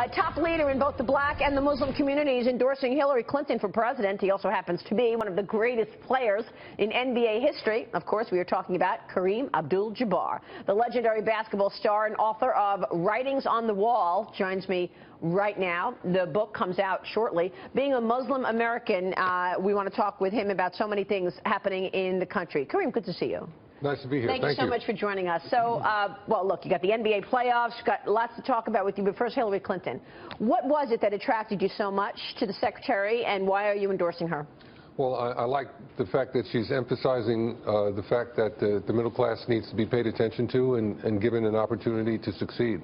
A top leader in both the black and the Muslim communities endorsing Hillary Clinton for president. He also happens to be one of the greatest players in NBA history. Of course, we are talking about Kareem Abdul-Jabbar. The legendary basketball star and author of Writings on the Wall joins me right now. The book comes out shortly. Being a Muslim American, we want to talk with him about so many things happening in the country. Kareem, good to see you. Nice to be here. Thank you so much for joining us. So, well, look, you got the NBA playoffs, got lots to talk about with you, but first, Hillary Clinton. What was it that attracted you so much to the secretary, and why are you endorsing her? Well, I like the fact that she's emphasizing the fact that the middle class needs to be paid attention to and given an opportunity to succeed.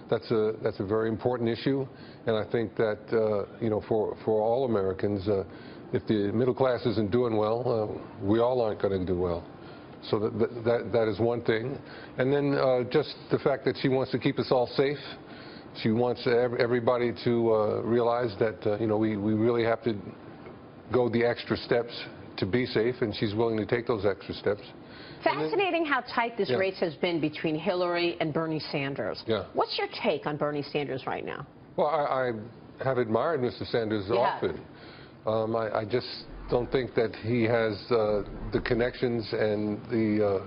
That's a very important issue, and I think that you know, for all Americans, if the middle class isn't doing well, we all aren't going to do well. So that is one thing. And then just the fact that she wants to keep us all safe. She wants everybody to realize that you know, we really have to go the extra steps to be safe, and she's willing to take those extra steps. Fascinating how tight this race has been between Hillary and Bernie Sanders. Yeah. What's your take on Bernie Sanders right now? Well, I have admired Mr. Sanders often. I just don't think that he has the connections and the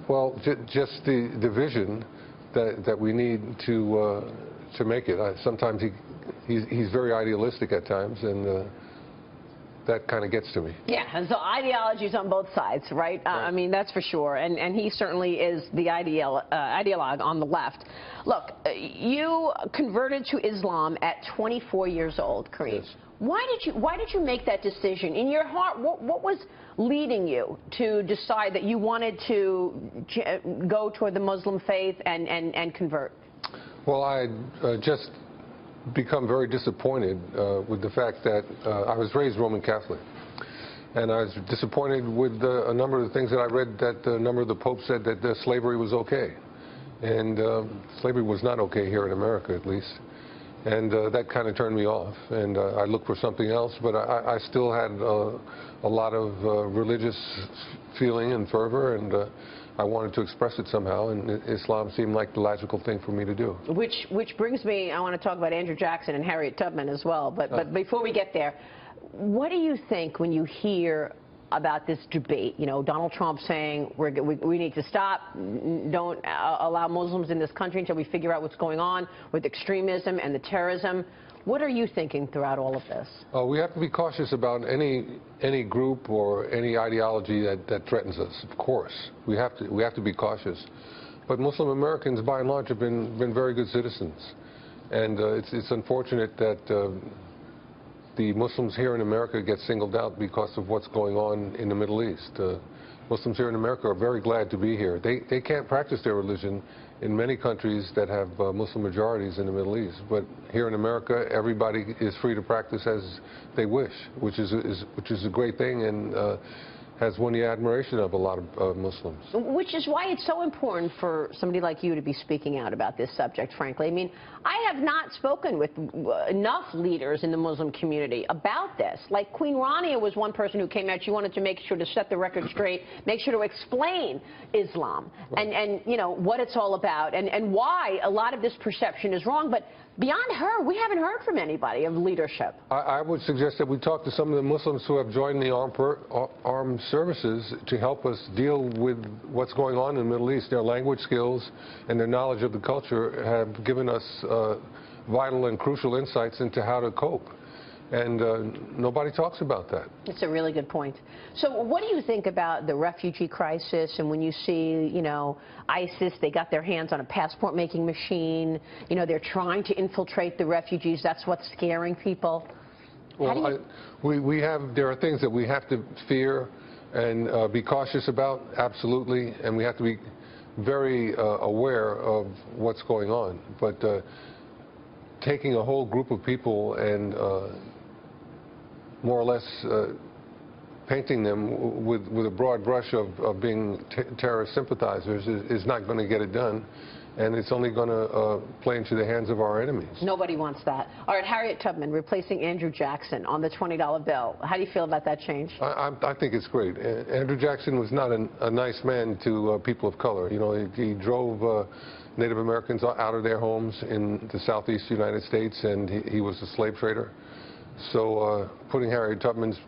well, just the vision that we need to make it. Sometimes he's very idealistic at times, and that kind of gets to me. Yeah, and so ideologies on both sides, right? I mean, that's for sure. And he certainly is the ideologue on the left. Look, you converted to Islam at 24 years old, Kareem. Yes. Why did you make that decision? In your heart, what was leading you to decide that you wanted to go toward the Muslim faith and convert? Well, I just become very disappointed with the fact that I was raised Roman Catholic, and I was disappointed with a number of the things that I read, that a number of the popes said that slavery was okay, and slavery was not okay here in America, at least, and that kind of turned me off, and I looked for something else, but I still had a lot of religious feeling and fervor, and I wanted to express it somehow, and Islam seemed like the logical thing for me to do. Which brings me, I want to talk about Andrew Jackson and Harriet Tubman as well, but before we get there, what do you think when you hear about this debate? You know, Donald Trump saying we need to stop, don't allow Muslims in this country until we figure out what's going on with extremism and the terrorism. What are you thinking throughout all of this? We have to be cautious about any group or any ideology that threatens us. Of course, we have to be cautious. But Muslim Americans, by and large, have been very good citizens, and it's unfortunate that the Muslims here in America get singled out because of what's going on in the Middle East. Muslims here in America are very glad to be here. They can't practice their religion in many countries that have Muslim majorities in the Middle East, but here in America, everybody is free to practice as they wish, which is a great thing, and has won the admiration of a lot of Muslims. Which is why it's so important for somebody like you to be speaking out about this subject, frankly. I mean, I have not spoken with enough leaders in the Muslim community about this. Like Queen Rania was one person who came out. She wanted to make sure to set the record straight, make sure to explain Islam and you know, what it's all about and why a lot of this perception is wrong. But beyond her, we haven't heard from anybody of leadership. I would suggest that we talk to some of the Muslims who have joined the armed services to help us deal with what's going on in the Middle East. Their language skills and their knowledge of the culture have given us vital and crucial insights into how to cope. And nobody talks about that. It's a really good point. So what do you think about the refugee crisis, and when you see, you know, ISIS, they got their hands on a passport-making machine, you know, they're trying to infiltrate the refugees, that's what's scaring people? Well, there are things that we have to fear and be cautious about, absolutely, and we have to be very aware of what's going on. But taking a whole group of people and more or less painting them with a broad brush of being terrorist sympathizers is not going to get it done. And it's only going to play into the hands of our enemies. Nobody wants that. All right, Harriet Tubman replacing Andrew Jackson on the $20 bill. How do you feel about that change? I think it's great. Andrew Jackson was not a nice man to people of color. You know, he drove Native Americans out of their homes in the southeast United States, and he was a slave trader. So putting Harriet Tubman's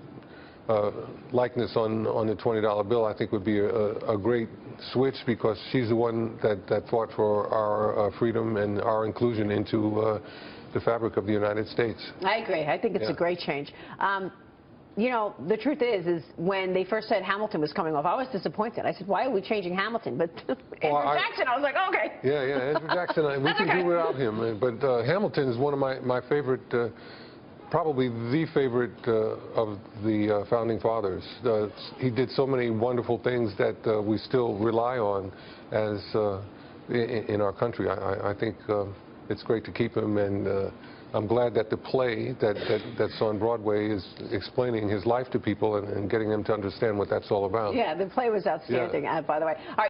likeness on the $20 bill, I think, would be a great switch, because she's the one that fought for our freedom and our inclusion into the fabric of the United States. I agree. I think it's a great change. You know, the truth is when they first said Hamilton was coming off, I was disappointed. I said, why are we changing Hamilton? But Andrew Jackson, I was like, okay. Yeah, Andrew Jackson, we can do without him. But Hamilton is one of my favorite, probably the favorite of the Founding Fathers. He did so many wonderful things that we still rely on as in our country. I think it's great to keep him, and I'm glad that the play that's on Broadway is explaining his life to people and getting them to understand what that's all about. Yeah, the play was outstanding, by the way. All right.